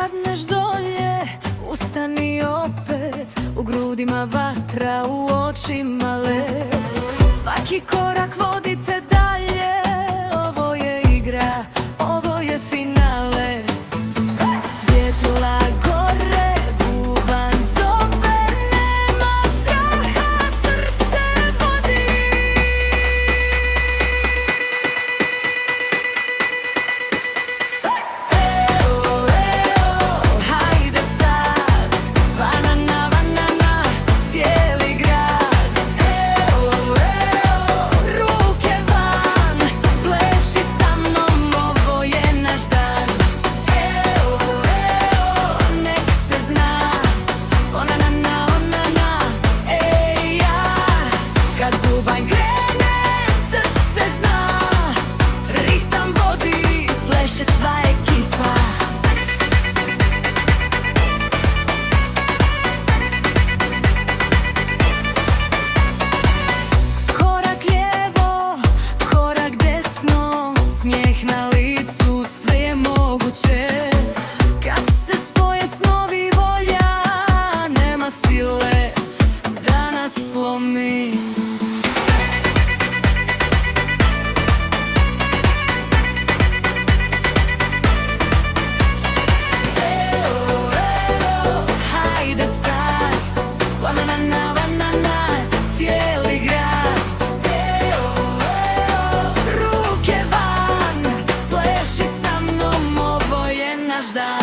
padneš dolje, ustani opet. U grudima vatra, u očima led. Svaki korak vodi te dalje. Ovo je igra, ovo je finale. Svjetla gore, buban zove, nema straha, srce vodi. Eo, eo, hajde sad, banana, banana, cijeli grad. Eo, eo, ruke van, pleši sa mnom, ovo je naš dan. Eo, eo, nek se zna, onanana, onana, ej ja. Kad bubanj krene, srce zna, ritam vodi, pleše sva ekipa. Korak lijevo, korak desno, smijeh na licu, sve je moguće. Kad se spoje snovi i volja, nema sile da nas slomi. Eo, eo, hajde sad, banana, banana, cijeli grad. Eo, eo, ruke van, pleši sa mnom, ovo je naš dan.